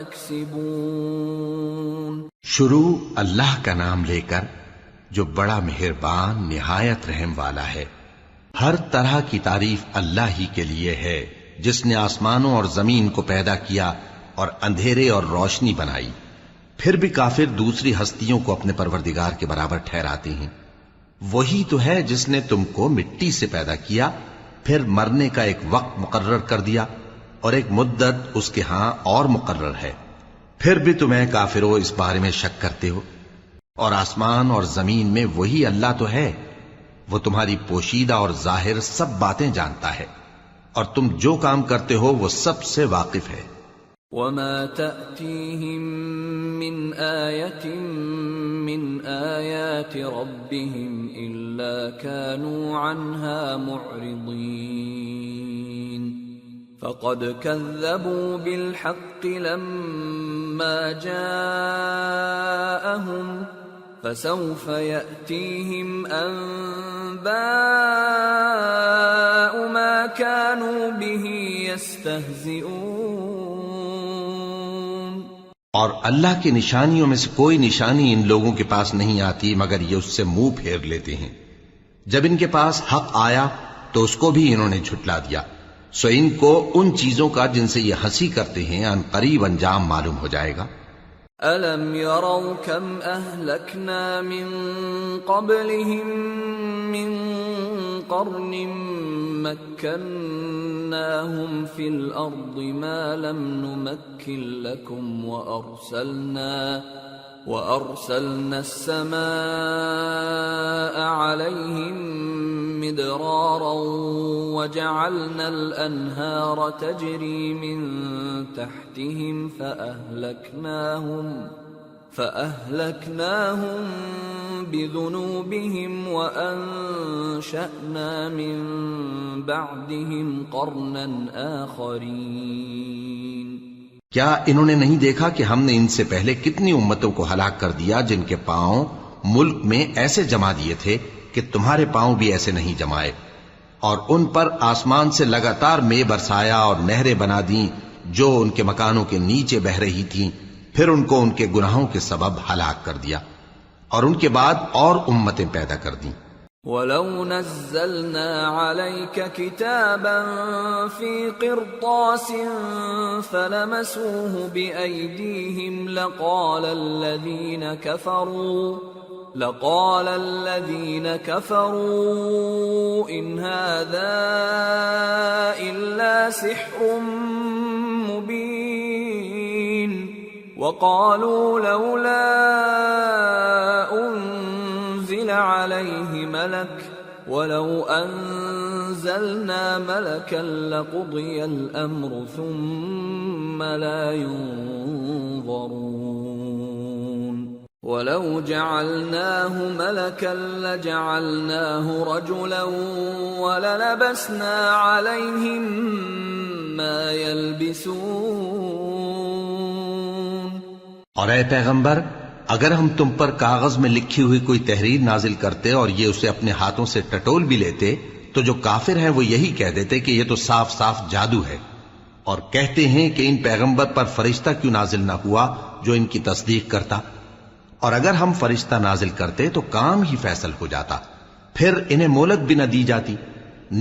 يكسبون. شروع اللہ کا نام لے کر جو بڑا مہربان نہایت رحم والا ہے. ہر طرح کی تعریف اللہ ہی کے لیے ہے جس نے آسمانوں اور زمین کو پیدا کیا اور اندھیرے اور روشنی بنائی. پھر بھی کافر دوسری ہستیوں کو اپنے پروردگار کے برابر ٹھہراتے ہیں. وہی تو ہے جس نے تم کو مٹی سے پیدا کیا، پھر مرنے کا ایک وقت مقرر کر دیا اور ایک مدت اس کے ہاں اور مقرر ہے. پھر بھی تمہیں کافروں اس بارے میں شک کرتے ہو. اور آسمان اور زمین میں وہی اللہ تو ہے، وہ تمہاری پوشیدہ اور ظاہر سب باتیں جانتا ہے، اور تم جو کام کرتے ہو وہ سب سے واقف ہے. وما تأتيهم من آية من آيات ربهم إلا كانوا عنها معرضين. فقد كذبوا بالحق لما جاءهم فسوف يأتيهم أنباء ما كانوا به يستهزئون. اور اللہ کی نشانیوں میں سے کوئی نشانی ان لوگوں کے پاس نہیں آتی مگر یہ اس سے منہ پھیر لیتے ہیں. جب ان کے پاس حق آیا تو اس کو بھی انہوں نے جھٹلا دیا. سو ان کو ان چیزوں کا جن سے یہ ہنسی کرتے ہیں ان قریب انجام معلوم ہو جائے گا. أَلَمْ يَرَوْا كَمْ أَهْلَكْنَا مِنْ قَبْلِهِمْ مِنْ قَرْنٍ مَكَّنَّاهُمْ فِي الْأَرْضِ مَا لَمْ نُمَكِّنْ لَكُمْ وَأَرْسَلْنَا السَّمَاءَ عَلَيْهِمْ مِدْرَارًا وَجَعَلْنَا الْأَنْهَارَ تَجْرِي مِنْ تَحْتِهِمْ فَأَهْلَكْنَاهُمْ بِذُنُوبِهِمْ وَأَنشَأْنَا مِنْ بَعْدِهِمْ قَرْنًا آخَرِينَ. کیا انہوں نے نہیں دیکھا کہ ہم نے ان سے پہلے کتنی امتوں کو ہلاک کر دیا جن کے پاؤں ملک میں ایسے جما دیے تھے کہ تمہارے پاؤں بھی ایسے نہیں جمائے، اور ان پر آسمان سے لگاتار مے برسایا اور نہریں بنا دیں جو ان کے مکانوں کے نیچے بہ رہی تھیں. پھر ان کو ان کے گناہوں کے سبب ہلاک کر دیا اور ان کے بعد اور امتیں پیدا کر دیں. وَلَوْ نَزَّلْنَا عَلَيْكَ كِتَابًا فِي قِرْطَاسٍ فَلَمَسُوهُ بِأَيْدِيهِمْ لقال الذين كفروا إن هذا إلا سحر مبين. وقالوا لولا أنزل عليه ملك ولو أنزلنا ملكا لقضي الأمر ثم لا ينظرون. وَلَوْ جَعَلْنَاهُ مَلَكًا لَجَعَلْنَاهُ رَجُلًا وَلَلَبَسْنَا عَلَيْهِمْ مَا يَلْبِسُونَ. اور اے پیغمبر، اگر ہم تم پر کاغذ میں لکھی ہوئی کوئی تحریر نازل کرتے اور یہ اسے اپنے ہاتھوں سے ٹٹول بھی لیتے تو جو کافر ہیں وہ یہی کہہ دیتے کہ یہ تو صاف صاف جادو ہے، اور کہتے ہیں کہ ان پیغمبر پر فرشتہ کیوں نازل نہ ہوا جو ان کی تصدیق کرتا. اور اگر ہم فرشتہ نازل کرتے تو کام ہی فیصل ہو جاتا، پھر انہیں مہلت بھی نہ دی جاتی.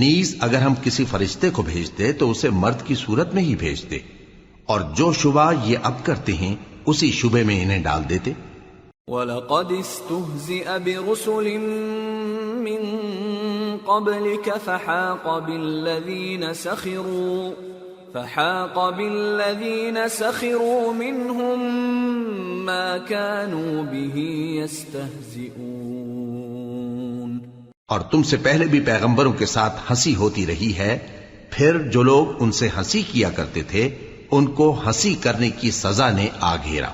نیز اگر ہم کسی فرشتے کو بھیجتے تو اسے مرد کی صورت میں ہی بھیجتے، اور جو شبہ یہ اب کرتے ہیں اسی شبے میں انہیں ڈال دیتے. وَلَقَدِ اسْتُهْزِئَ بِرُسُلٍ مِّن قَبْلِكَ فحاق بالذين سخروا منهم ما كانوا به يستهزئون. اور تم سے پہلے بھی پیغمبروں کے ساتھ ہنسی ہوتی رہی ہے، پھر جو لوگ ان سے ہنسی کیا کرتے تھے ان کو ہنسی کرنے کی سزا نے آ گھیرا.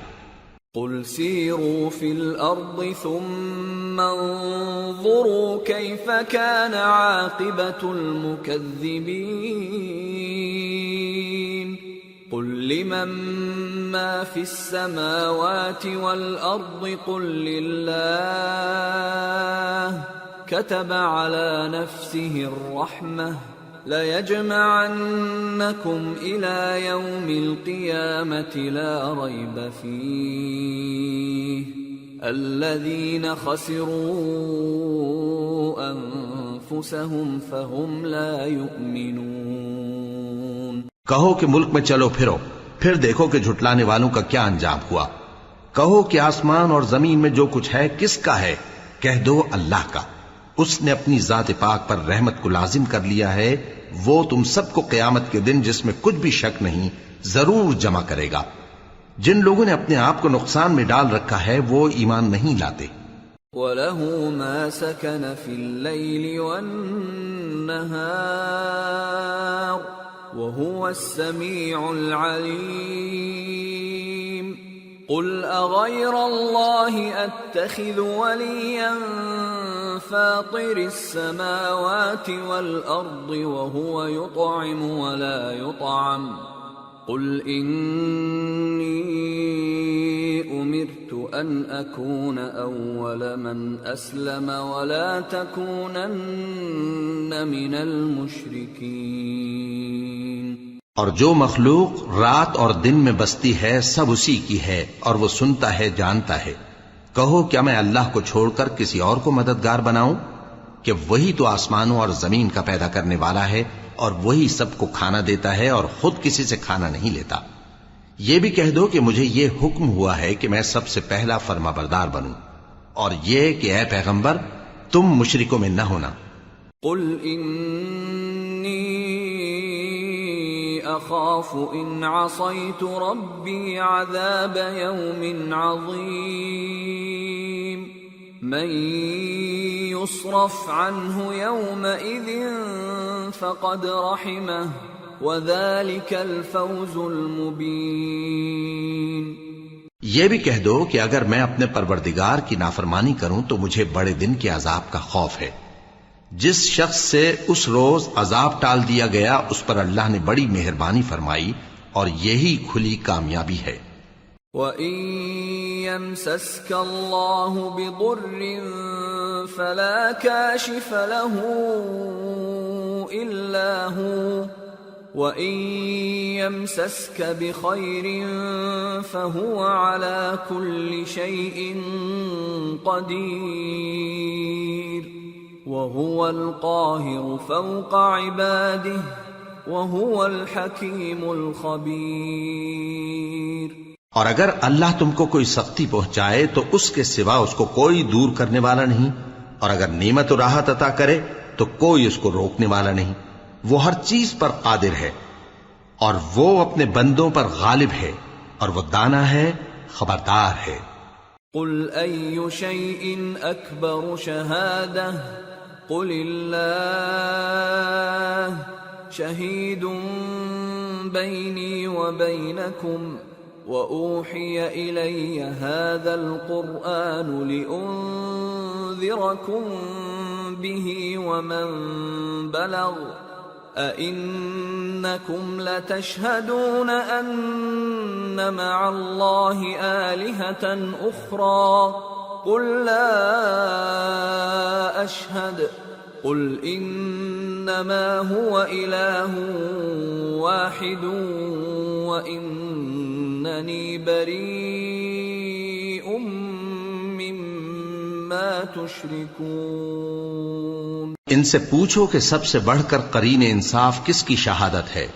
قل سیروا فی الارض ثم انظروا کیف کان عاقبۃ المکذبین. قل لمن ما فی السماوات والارض قل للہ كتب على نفسه الرحمة لَيَجْمَعَنَّكُمْ إِلَى يَوْمِ الْقِيَامَةِ لَا رَيْبَ فِيهِ الَّذِينَ خَسِرُوا أَنفُسَهُمْ فَهُمْ لَا يُؤْمِنُونَ۔ کہو کہ ملک میں چلو پھرو، پھر دیکھو کہ جھٹلانے والوں کا کیا انجام ہوا۔ کہو کہ آسمان اور زمین میں جو کچھ ہے کس کا ہے؟ کہہ دو اللہ کا۔ اس نے اپنی ذات پاک پر رحمت کو لازم کر لیا ہے، وہ تم سب کو قیامت کے دن جس میں کچھ بھی شک نہیں ضرور جمع کرے گا۔ جن لوگوں نے اپنے آپ کو نقصان میں ڈال رکھا ہے وہ ایمان نہیں لاتے۔ وَلَهُ مَا سَكَنَ فِي اللَّيْلِ وَالنَّهَارِ وَهُوَ السَّمِيعُ الْعَلِيمُ۔ قُلْ أَغَيْرَ اللَّهِ أَتَّخِذُ وَلِيًّا فَاطِرِ السَّمَاوَاتِ وَالْأَرْضِ وَهُوَ يُطْعِمُ وَلَا يُطْعَمُ قُلْ إِنِّي أُمِرْتُ أَنْ أَكُونَ أَوَّلَ مَنْ أَسْلَمَ وَلَا تَكُونَنَّ مِنَ الْمُشْرِكِينَ۔ اور جو مخلوق رات اور دن میں بستی ہے سب اسی کی ہے، اور وہ سنتا ہے جانتا ہے۔ کہو کیا میں اللہ کو چھوڑ کر کسی اور کو مددگار بناؤں؟ کہ وہی تو آسمانوں اور زمین کا پیدا کرنے والا ہے، اور وہی سب کو کھانا دیتا ہے اور خود کسی سے کھانا نہیں لیتا۔ یہ بھی کہہ دو کہ مجھے یہ حکم ہوا ہے کہ میں سب سے پہلا فرما بردار بنوں، اور یہ کہ اے پیغمبر تم مشرکوں میں نہ ہونا۔ قل انی اخاف ان عصیت ربی عذاب یوم عظیم من يصرف عنه يومئذ فقد رحمه وذلك الفوز المبين۔ یہ بھی کہہ دو کہ اگر میں اپنے پروردگار کی نافرمانی کروں تو مجھے بڑے دن کے عذاب کا خوف ہے۔ جس شخص سے اس روز عذاب ٹال دیا گیا اس پر اللہ نے بڑی مہربانی فرمائی، اور یہی کھلی کامیابی ہے۔ وَإِن يَمْسَسْكَ اللَّهُ بِضُرٍّ فَلَا كَاشِفَ لَهُ إِلَّا هُوَ وَإِن يَمْسَسْكَ بِخَيْرٍ فَهُوَ عَلَى كُلِّ شَيْءٍ قَدِيرٌ وَهُوَ الْقَاهِرُ فَوْقَ عِبَادِهِ وَهُوَ الْحَكِيمُ الْخَبِيرُ۔ اور اگر اللہ تم کو کوئی سختی پہنچائے تو اس کے سوا اس کو کوئی دور کرنے والا نہیں، اور اگر نعمت و راحت عطا کرے تو کوئی اس کو روکنے والا نہیں۔ وہ ہر چیز پر قادر ہے، اور وہ اپنے بندوں پر غالب ہے، اور وہ دانا ہے، خبردار ہے۔ قل أي شيء أكبر شهادة قل الله شهيد بيني وبينكم وأوحي إلي هذا القرآن لأنذركم به ومن بلغ أئنكم لتشهدون أن مع الله آلهة أخرى قل لا أشهد قل إنما هو إله واحد وإنني بريء مما تشركون۔ ان سے پوچھو کہ سب سے بڑھ کر قرین انصاف کس کی شہادت ہے؟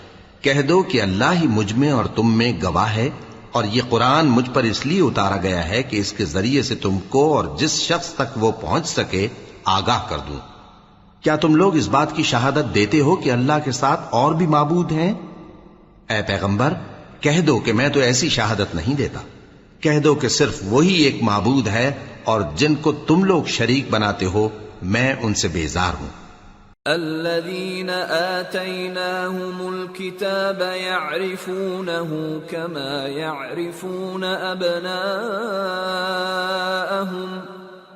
کہہ دو کہ اللہ ہی مجھ میں اور تم میں گواہ ہے، اور یہ قرآن مجھ پر اس لیے اتارا گیا ہے کہ اس کے ذریعے سے تم کو اور جس شخص تک وہ پہنچ سکے آگاہ کر دوں۔ کیا تم لوگ اس بات کی شہادت دیتے ہو کہ اللہ کے ساتھ اور بھی معبود ہیں؟ اے پیغمبر کہہ دو کہ میں تو ایسی شہادت نہیں دیتا۔ کہہ دو کہ صرف وہی ایک معبود ہے، اور جن کو تم لوگ شریک بناتے ہو میں ان سے بیزار ہوں۔ الذين آتيناهم الكتاب يعرفونه كما يعرفون أبناءهم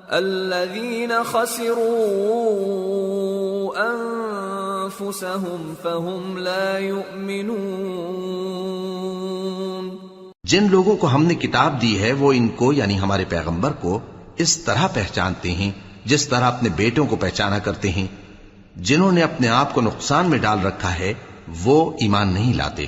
الذين خسروا أنفسهم فهم لا يؤمنون۔ جن لوگوں کو ہم نے کتاب دی ہے وہ ان کو یعنی ہمارے پیغمبر کو اس طرح پہچانتے ہیں جس طرح اپنے بیٹوں کو پہچانا کرتے ہیں، جنہوں نے اپنے آپ کو نقصان میں ڈال رکھا ہے وہ ایمان نہیں لاتے۔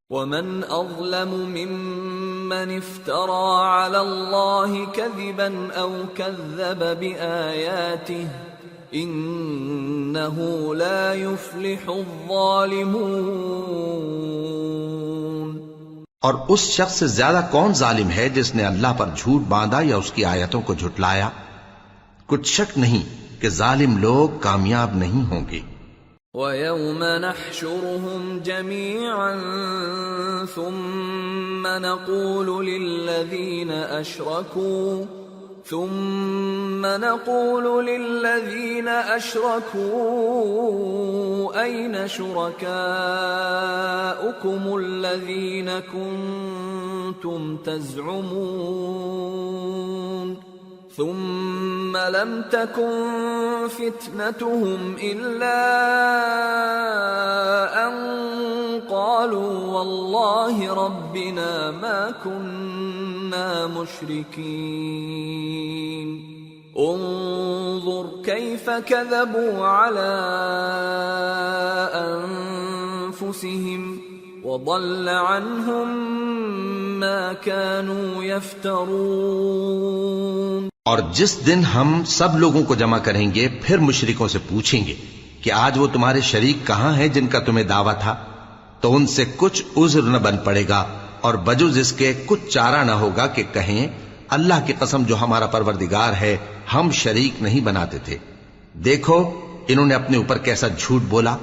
ومن اظلم ممن افترى على الله كذبا او كذب بآياته انه لا يفلح الظالمون۔ اور اس شخص سے زیادہ کون ظالم ہے جس نے اللہ پر جھوٹ باندھا یا اس کی آیتوں کو جھٹلایا؟ کچھ شک نہیں کہ ظالم لوگ کامیاب نہیں ہوں گے۔ وَيَوْمَ نَحْشُرُهُمْ جَمِيعًا ثُمَّ نَقُولُ لِلَّذِينَ أَشْرَكُوا أَيْنَ شُرَكَاؤُكُمُ الَّذِينَ كُنتُمْ تَزْعُمُونَ ثم لم تكن فتنتهم إلا أن قالوا والله ربنا ما كنا مشركين انظر كيف كذبوا على أنفسهم وضل عنهم ما كانوا يفترون۔ اور جس دن ہم سب لوگوں کو جمع کریں گے پھر مشرکوں سے پوچھیں گے کہ آج وہ تمہارے شریک کہاں ہیں جن کا تمہیں دعویٰ تھا، تو ان سے کچھ عذر نہ بن پڑے گا اور بجز اس کے کچھ چارہ نہ ہوگا کہ کہیں اللہ کی قسم جو ہمارا پروردگار ہے ہم شریک نہیں بناتے تھے۔ دیکھو انہوں نے اپنے اوپر کیسا جھوٹ بولا،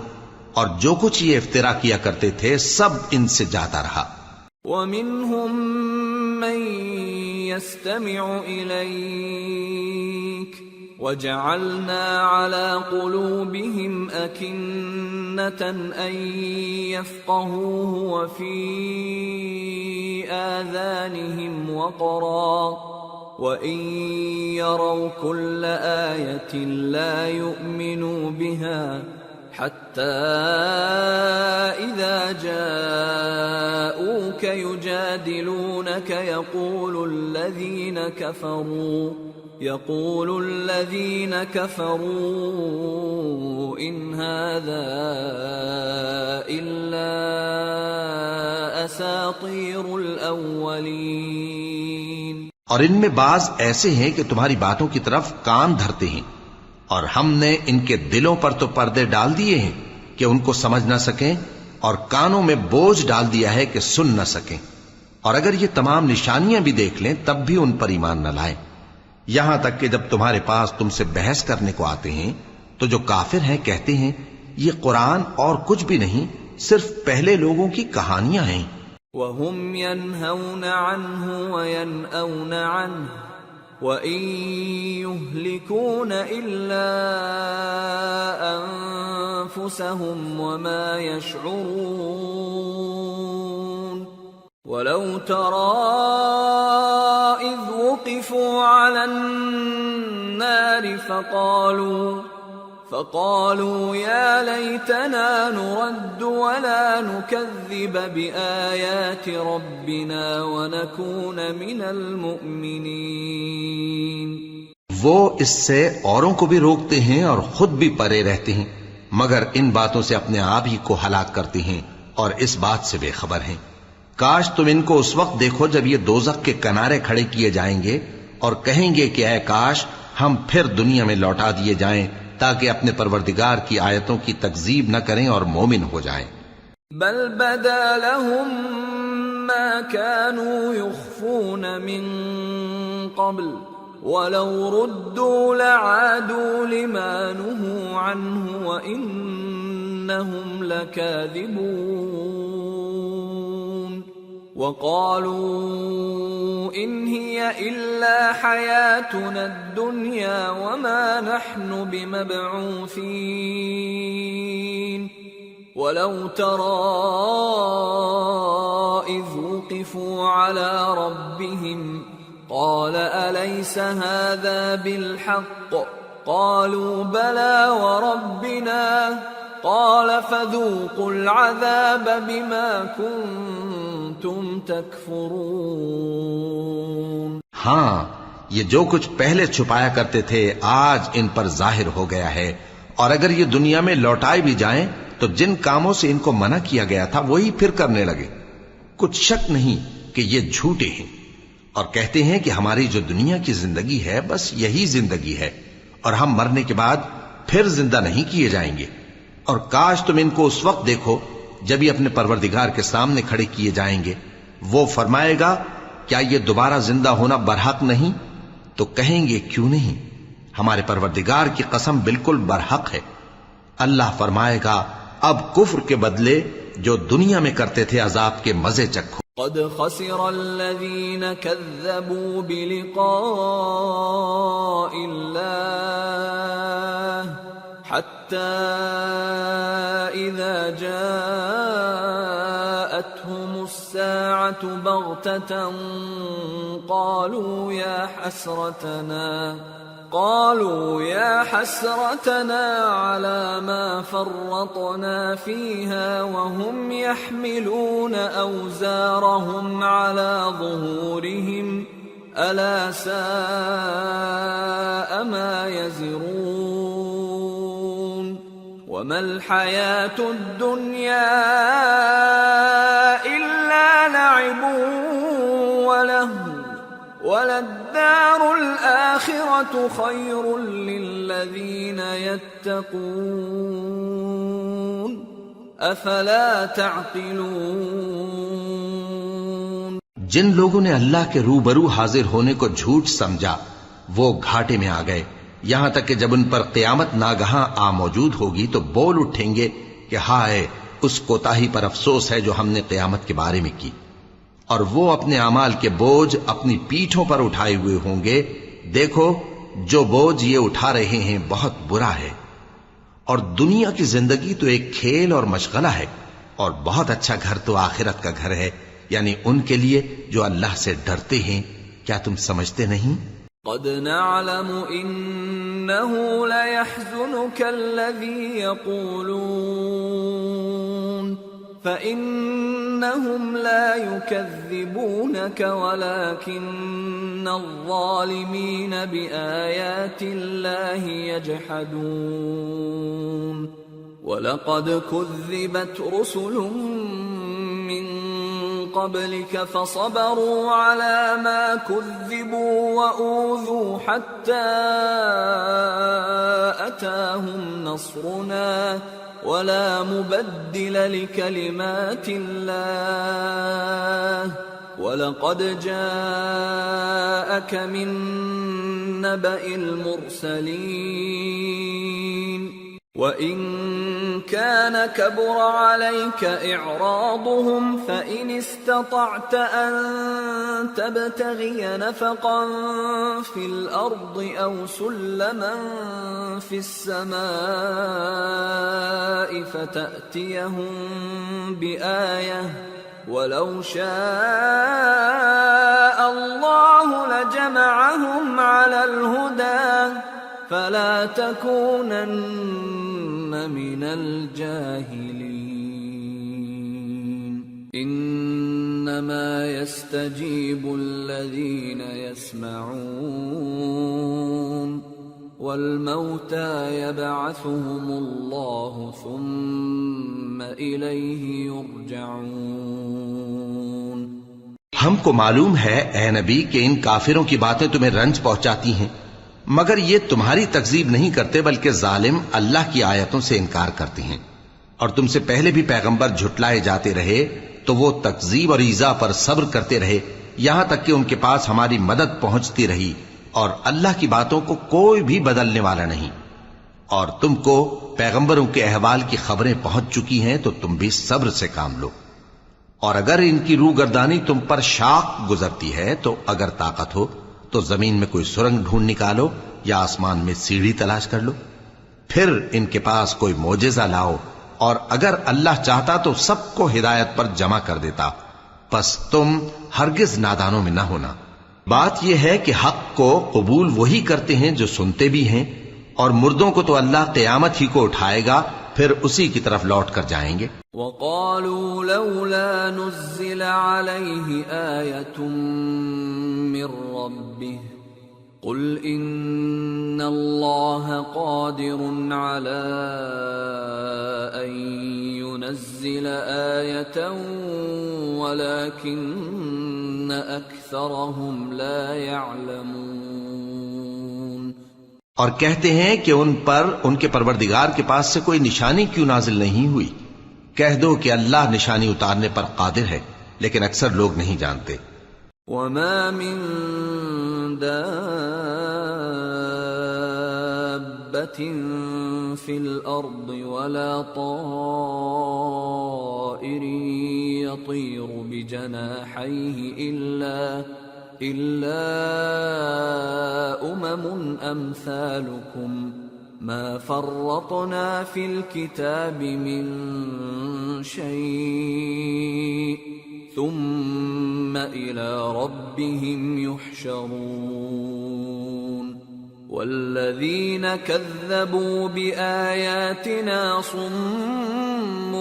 اور جو کچھ یہ افترا کیا کرتے تھے سب ان سے جاتا رہا۔ وَمِنْهُمْ مَنْ يَسْتَمِعُ إِلَيْكَ وَجَعَلْنَا عَلَى قُلُوبِهِمْ أَكِنَّةً أَنْ يَفْقَهُوهُ وَفِي آذَانِهِمْ وَقْرًا وَإِنْ يَرَوْا كُلَّ آيَةٍ لَا يُؤْمِنُوا بِهَا حتى إذا جاءوك يجادلونك يقول الذين كفروا إن هذا إلا أساطير الأولين۔ اور ان میں بعض ایسے ہیں کہ تمہاری باتوں کی طرف کان دھرتے ہیں، اور ہم نے ان کے دلوں پر تو پردے ڈال دیے ہیں کہ ان کو سمجھ نہ سکیں، اور کانوں میں بوجھ ڈال دیا ہے کہ سن نہ سکیں، اور اگر یہ تمام نشانیاں بھی دیکھ لیں تب بھی ان پر ایمان نہ لائیں، یہاں تک کہ جب تمہارے پاس تم سے بحث کرنے کو آتے ہیں تو جو کافر ہیں کہتے ہیں یہ قرآن اور کچھ بھی نہیں، صرف پہلے لوگوں کی کہانیاں ہیں۔ وَهُمْ يَنْهَوْنَ عَنْهُ وَيَنْأَوْنَ عَنْهُ وَإِن يُهْلِكُونَ إِلَّا أَنفُسَهُمْ وَمَا يَشْعُرُونَ۔ وَلَوْ تَرَى إِذْ وُقِفُوا عَلَى النَّارِ فقالوا يا ليتنا نرد ولا نكذب بآيات ربنا ونكون من المؤمنين۔ وہ اس سے اوروں کو بھی روکتے ہیں اور خود بھی پرے رہتے ہیں، مگر ان باتوں سے اپنے آپ ہی کو ہلاک کرتے ہیں اور اس بات سے بے خبر ہیں۔ کاش تم ان کو اس وقت دیکھو جب یہ دوزخ کے کنارے کھڑے کیے جائیں گے اور کہیں گے کہ اے کاش ہم پھر دنیا میں لوٹا دیے جائیں تاکہ اپنے پروردگار کی آیتوں کی تکذیب نہ کریں اور مومن ہو جائیں۔ بل بدا لهم ما كانوا يخفون من قبل ولو ردوا لعادوا لما نهوا عنه وإنهم لكاذبون۔ وقالوا إن هي إلا حياتنا الدنيا وما نحن بمبعوثين۔ ولو ترى إذ وقفوا على ربهم قال أليس هذا بالحق؟ قالوا بلى وربنا قال فذوقوا العذاب بما كنتم تكفرون۔ ہاں، یہ جو کچھ پہلے چھپایا کرتے تھے آج ان پر ظاہر ہو گیا ہے، اور اگر یہ دنیا میں لوٹائے بھی جائیں تو جن کاموں سے ان کو منع کیا گیا تھا وہی پھر کرنے لگے. کچھ شک نہیں کہ یہ جھوٹے ہیں اور کہتے ہیں کہ ہماری جو دنیا کی زندگی ہے بس یہی زندگی ہے اور ہم مرنے کے بعد پھر زندہ نہیں کیے جائیں گے. اور کاش تم ان کو اس وقت دیکھو جب یہ اپنے پروردگار کے سامنے کھڑے کیے جائیں گے. وہ فرمائے گا کیا یہ دوبارہ زندہ ہونا برحق نہیں؟ تو کہیں گے کیوں نہیں، ہمارے پروردگار کی قسم بالکل برحق ہے. اللہ فرمائے گا اب کفر کے بدلے جو دنیا میں کرتے تھے عذاب کے مزے چکھو. قد خسر الذين كذبوا بلقاء الله حتى إذا جاءتهم الساعة بغتة قالوا يا حسرتنا على ما فرطنا فيها وهم يحملون أوزارهم على ظهورهم ألا ساء ما يزرون وما الحياة الدنيا إلا لعب ولهو وللدار الآخرة خير للذين يتقون أفلا تعقلون. جن لوگوں نے اللہ کے روبرو حاضر ہونے کو جھوٹ سمجھا وہ گھاٹے میں آ گئے، یہاں تک کہ جب ان پر قیامت ناگہاں آ موجود ہوگی تو بول اٹھیں گے کہ ہائے اس کوتاہی پر افسوس ہے جو ہم نے قیامت کے بارے میں کی. اور وہ اپنے اعمال کے بوجھ اپنی پیٹھوں پر اٹھائے ہوئے ہوں گے. دیکھو جو بوجھ یہ اٹھا رہے ہیں بہت برا ہے. اور دنیا کی زندگی تو ایک کھیل اور مشغلہ ہے اور بہت اچھا گھر تو آخرت کا گھر ہے، یعنی ان کے لیے جو اللہ سے ڈرتے ہیں. کیا تم سمجھتے نہیں؟ قد نعلم إنه ليحزنك الذي يقولون فإنهم لا يكذبونك ولكن الظالمين بآيات الله يجحدون. ولقد كذبت رسل من قبلك فصبروا على ما كذبوا وأوذوا حتى أتاهم نصرنا ولا مبدل لكلمات الله ولقد جاءك من نبأ المرسلين. وَإِن كَانَ كَبُرَ عَلَيْكَ إِعْرَاضُهُمْ فَإِنِ اسْتَطَعْتَ أَن تَبْتَغِيَ نَفَقًا فِي الْأَرْضِ أَوْ سُلَّمًا فِي السَّمَاءِ فَتَأْتِيَهُم بِآيَةٍ وَلَوْ شَاءَ اللَّهُ لَجَمَعَهُمْ عَلَى الْهُدَى فلا تكونن من الجاهلين. انما يستجيب الذين يسمعون والموتى يبعثهم الله ثم اليه يرجعون. ہم کو معلوم ہے اے نبی کہ ان کافروں کی باتیں تمہیں رنج پہنچاتی ہیں، مگر یہ تمہاری تکذیب نہیں کرتے بلکہ ظالم اللہ کی آیتوں سے انکار کرتے ہیں. اور تم سے پہلے بھی پیغمبر جھٹلائے جاتے رہے تو وہ تکذیب اور ایذا پر صبر کرتے رہے یہاں تک کہ ان کے پاس ہماری مدد پہنچتی رہی، اور اللہ کی باتوں کو کوئی بھی بدلنے والا نہیں. اور تم کو پیغمبروں کے احوال کی خبریں پہنچ چکی ہیں تو تم بھی صبر سے کام لو. اور اگر ان کی روگردانی تم پر شاق گزرتی ہے تو اگر طاقت ہو تو زمین میں کوئی سرنگ ڈھونڈ نکالو یا آسمان میں سیڑھی تلاش کر لو، پھر ان کے پاس کوئی معجزہ لاؤ، اور اگر اللہ چاہتا تو سب کو ہدایت پر جمع کر دیتا. پس تم ہرگز نادانوں میں نہ ہونا. بات یہ ہے کہ حق کو قبول وہی کرتے ہیں جو سنتے بھی ہیں، اور مردوں کو تو اللہ قیامت ہی کو اٹھائے گا، پھر اسی کی طرف لوٹ کر جائیں گے. وَقَالُوا لَوْلَا نُزِّلَ عَلَيْهِ آيَةٌ مِّن رَّبِّهِ قل ان اللہ قادر على ان ينزل آیۃ ولكن اکثرهم لا يعلمون۔ اور کہتے ہیں کہ ان پر ان کے پروردگار کے پاس سے کوئی نشانی کیوں نازل نہیں ہوئی؟ کہہ دو کہ اللہ نشانی اتارنے پر قادر ہے، لیکن اکثر لوگ نہیں جانتے۔ وما من دابة في الأرض ولا طائر يطير بجناحيه إلا أمم أمثالكم ما فرطنا في الكتاب من شيء ثم إلى ربهم يحشرون والذين كذبوا بآياتنا صم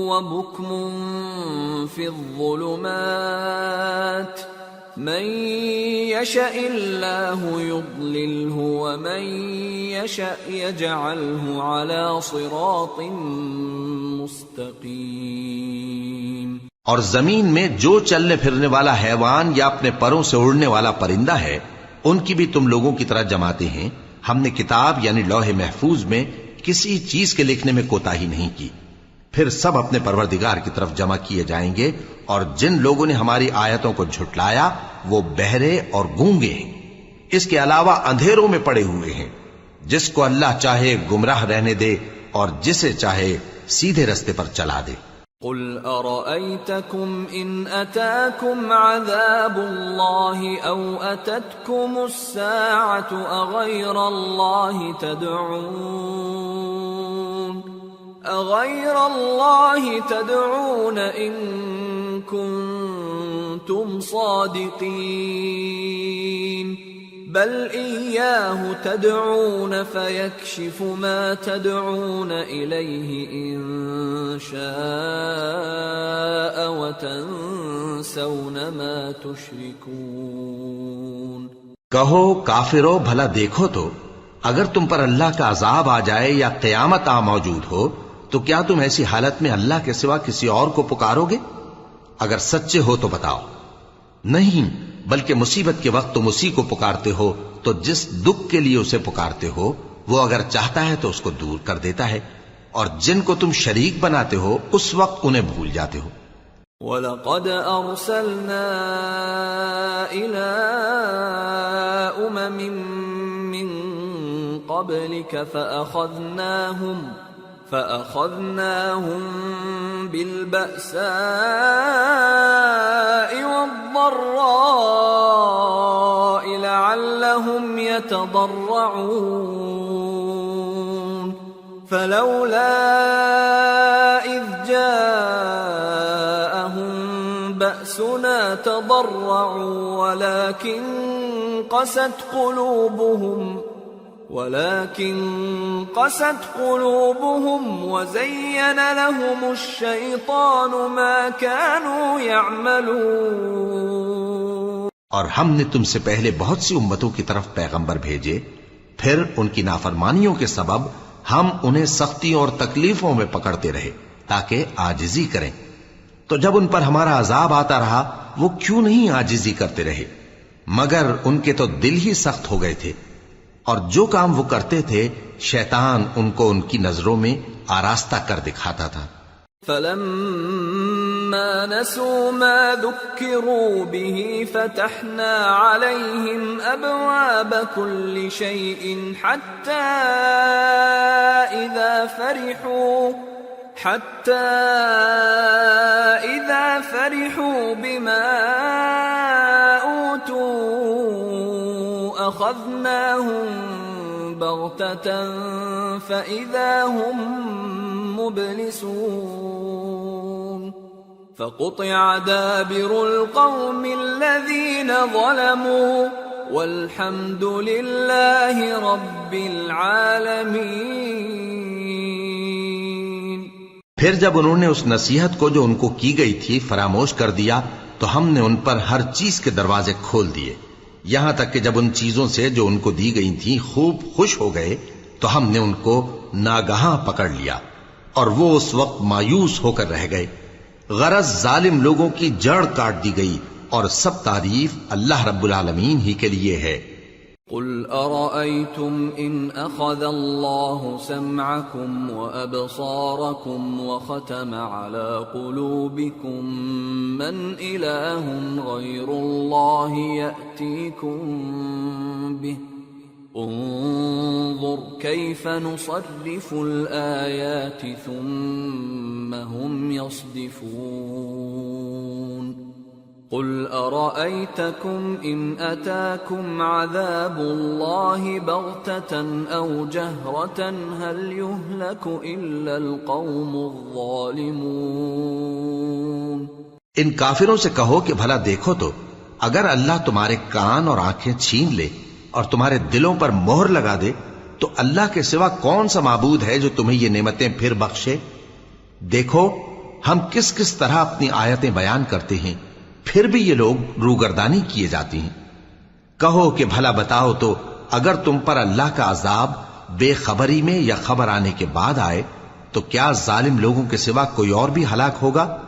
وبكم في الظلمات من يشاء الله يضلله ومن يشاء يجعله على صراط مستقيم۔ اور زمین میں جو چلنے پھرنے والا حیوان یا اپنے پروں سے اڑنے والا پرندہ ہے ان کی بھی تم لوگوں کی طرح جماتے ہیں۔ ہم نے کتاب یعنی لوح محفوظ میں کسی چیز کے لکھنے میں کوتاہی نہیں کی۔ پھر سب اپنے پروردگار کی طرف جمع کیے جائیں گے، اور جن لوگوں نے ہماری آیتوں کو جھٹلایا وہ بہرے اور گونگے ہیں، اس کے علاوہ اندھیروں میں پڑے ہوئے ہیں۔ جس کو اللہ چاہے گمراہ رہنے دے اور جسے چاہے سیدھے رستے پر چلا دے۔ قل ارأيتكم ان اتاكم عذاب الله او اتتكم الساعة اغير الله تدعون ان كنتم صادقين بل إياه تدعون فيكشف ما تدعون إليه إن شاء وتنسون ما تشركون۔ کہو کافرو بھلا دیکھو تو اگر تم پر اللہ کا عذاب آ جائے یا قیامت آ موجود ہو تو کیا تم ایسی حالت میں اللہ کے سوا کسی اور کو پکارو گے؟ اگر سچے ہو تو بتاؤ۔ نہیں، بلکہ مصیبت کے وقت تم اسی کو پکارتے ہو تو جس دکھ کے لیے اسے پکارتے ہو وہ اگر چاہتا ہے تو اس کو دور کر دیتا ہے، اور جن کو تم شریک بناتے ہو اس وقت انہیں بھول جاتے ہو۔ وَلَقَدْ أَرْسَلْنَا إِلَىٰ أُمَمٍ مِّن قَبْلِكَ فَأَخَذْنَاهُمْ بِالْبَأْسَاءِ وَالضَّرَّاءِ لَعَلَّهُمْ يَتَضَرَّعُونَ فَلَوْلَا إِذْ جَاءَهُمْ بَأْسُنَا تَضَرَّعُوا وَلَكِنْ قست قلوبهم وزين لهم الشيطان ما كانوا يعملون۔ اور ہم نے تم سے پہلے بہت سی امتوں کی طرف پیغمبر بھیجے، پھر ان کی نافرمانیوں کے سبب ہم انہیں سختیوں اور تکلیفوں میں پکڑتے رہے تاکہ عاجزی کریں، تو جب ان پر ہمارا عذاب آتا رہا وہ کیوں نہیں عاجزی کرتے رہے، مگر ان کے تو دل ہی سخت ہو گئے تھے، اور جو کام وہ کرتے تھے شیطان ان کو ان کی نظروں میں آراستہ کر دکھاتا تھا۔ فَلَمَّا نَسُوا مَا ذُكِّرُوا بِهِ فَتَحْنَا عَلَيْهِمْ أَبْوَابَ كُلِّ شَيْءٍ حَتَّى إِذَا فَرِحُوا بِمَا أُوتُوا أَخَذْنَاهُمْ بَغْتَةً فَإِذَا هُمْ مُبْلِسُونَ فَقُطِعَ دَابِرُ الْقَوْمِ الَّذِينَ ظَلَمُوا وَالْحَمْدُ لِلَّهِ رَبِّ الْعَالَمِينَ۔ پھر جب انہوں نے اس نصیحت کو جو ان کو کی گئی تھی فراموش کر دیا تو ہم نے ان پر ہر چیز کے دروازے کھول دیے، یہاں تک کہ جب ان چیزوں سے جو ان کو دی گئی تھیں خوب خوش ہو گئے تو ہم نے ان کو ناگہاں پکڑ لیا اور وہ اس وقت مایوس ہو کر رہ گئے۔ غرض ظالم لوگوں کی جڑ کاٹ دی گئی اور سب تعریف اللہ رب العالمین ہی کے لیے ہے۔ قل أرأيتم إن أخذ الله سمعكم وأبصاركم وختم على قلوبكم من إله غير الله يأتيكم به انظر كيف نصرف الآيات ثم هم يصدفون قل أرأيتكم إن أتاكم عذاب الله بغتة أو جهرة هل يهلك إلا القوم الظالمون۔ ان کافروں سے کہو کہ بھلا دیکھو تو اگر اللہ تمہارے کان اور آنکھیں چھین لے اور تمہارے دلوں پر مہر لگا دے تو اللہ کے سوا کون سا معبود ہے جو تمہیں یہ نعمتیں پھر بخشے؟ دیکھو ہم کس کس طرح اپنی آیتیں بیان کرتے ہیں، پھر بھی یہ لوگ روگردانی کیے جاتی ہیں۔ کہو کہ بھلا بتاؤ تو اگر تم پر اللہ کا عذاب بے خبری میں یا خبر آنے کے بعد آئے تو کیا ظالم لوگوں کے سوا کوئی اور بھی ہلاک ہوگا؟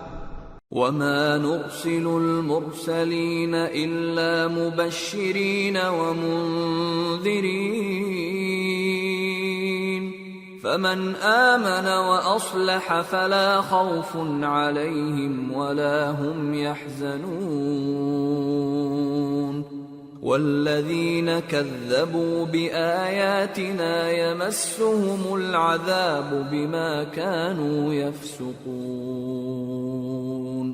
وَمَا نُرْسِلُ الْمُرْسَلِينَ إِلَّا مُبَشِّرِينَ وَمُنذِرِينَ فَمَنْ آمَنَ وَأَصْلَحَ فَلَا خَوْفٌ عَلَيْهِمْ وَلَا هُمْ يَحْزَنُونَ وَالَّذِينَ كَذَّبُوا بِآيَاتِنَا يَمَسُّهُمُ الْعَذَابُ بِمَا كَانُوا يَفْسُقُونَ۔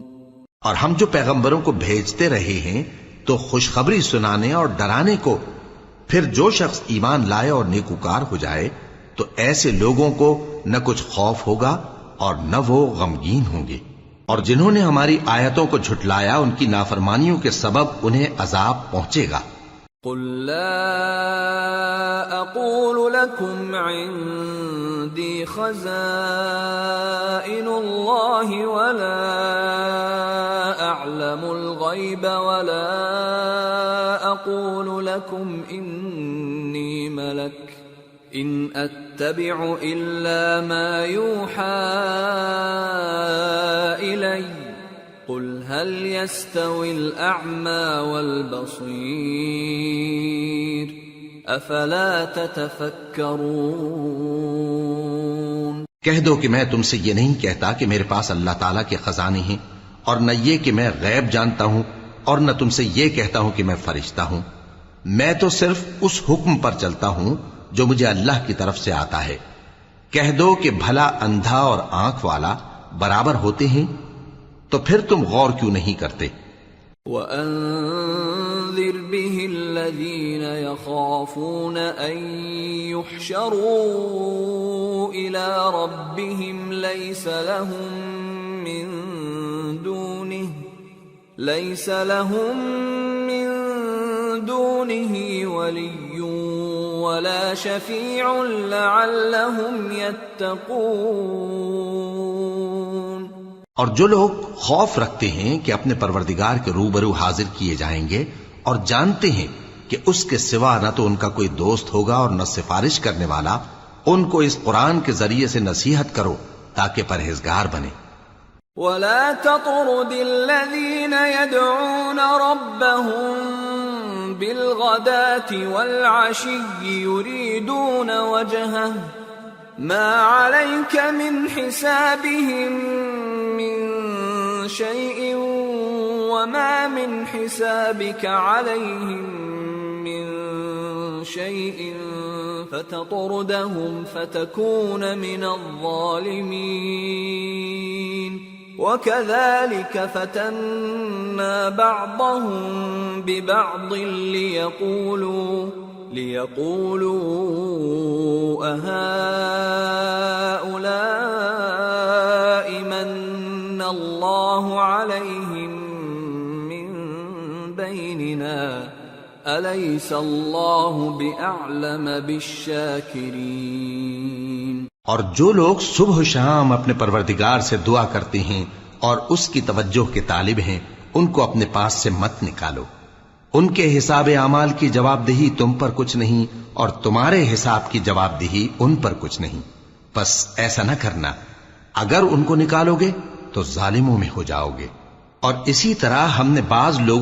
اور ہم جو پیغمبروں کو بھیجتے رہے ہیں تو خوشخبری سنانے اور ڈرانے کو، پھر جو شخص ایمان لائے اور نیکوکار ہو جائے تو ایسے لوگوں کو نہ کچھ خوف ہوگا اور نہ وہ غمگین ہوں گے، اور جنہوں نے ہماری آیتوں کو جھٹلایا ان کی نافرمانیوں کے سبب انہیں عذاب پہنچے گا۔ قل لا اقول لكم عندي خزائن الله ولا اعلم الغيب ولا اقول لكم اني ملك ان اتبع الا ما يوحى الي قل هل يستوي الأعمى والبصير أفلا تتفكرون۔ کہہ دو کہ میں تم سے یہ نہیں کہتا کہ میرے پاس اللہ تعالیٰ کے خزانے ہیں، اور نہ یہ کہ میں غیب جانتا ہوں، اور نہ تم سے یہ کہتا ہوں کہ میں فرشتہ ہوں۔ میں تو صرف اس حکم پر چلتا ہوں جو مجھے اللہ کی طرف سے آتا ہے۔ کہہ دو کہ بھلا اندھا اور آنکھ والا برابر ہوتے ہیں؟ تو پھر تم غور کیوں نہیں کرتے؟ وَأَنذِرْ بِهِ الَّذِينَ يَخَافُونَ أَن يُحْشَرُوا إِلَى رَبِّهِمْ لَيْسَ لَهُم مِّن دُونِهِ وَلِيٌّ وَلَا شَفِيعٌ لَعَلَّهُمْ يَتَّقُونَ۔ اور جو لوگ خوف رکھتے ہیں کہ اپنے پروردگار کے روبرو حاضر کیے جائیں گے اور جانتے ہیں کہ اس کے سوا نہ تو ان کا کوئی دوست ہوگا اور نہ سفارش کرنے والا، ان کو اس قرآن کے ذریعے سے نصیحت کرو تاکہ پرہیزگار بنے۔ وَلَا تَطْرُدِ الَّذِينَ يَدْعُونَ رَبَّهُم بِالْغَدَاةِ وَالْعَشِيِّ يُرِيدُونَ وَجْهَهُ مَا عَلَيْكَ مِنْ حِسَابِهِمْ مِنْ شَيْءٍ وَمَا مِنْ حِسَابِكَ عَلَيْهِمْ مِنْ شَيْءٍ فَتَطْرُدَهُمْ فَتَكُونَ مِنَ الظَّالِمِينَ وَكَذَلِكَ فَتَنَّا بَعْضَهُمْ بِبَعْضٍ لِيَقُولُوا أَهَؤُلَاءِ مَنَّ اللَّهُ عَلَيْهِمْ مِنْ بَيْنِنَا أَلَيْسَ اللَّهُ بِأَعْلَمَ بِالشَّاكِرِينَ۔ اور جو لوگ صبح و شام اپنے پروردگار سے دعا کرتے ہیں اور اس کی توجہ کے طالب ہیں، ان کو اپنے پاس سے مت نکالو۔ ان کے حساب اعمال کی جواب دہی تم پر کچھ نہیں اور تمہارے حساب کی جواب دہی ان پر کچھ نہیں، بس ایسا نہ کرنا، اگر ان کو نکالو گے تو ظالموں میں ہو جاؤ گے۔ اور اسی طرح ہم نے بعض لوگ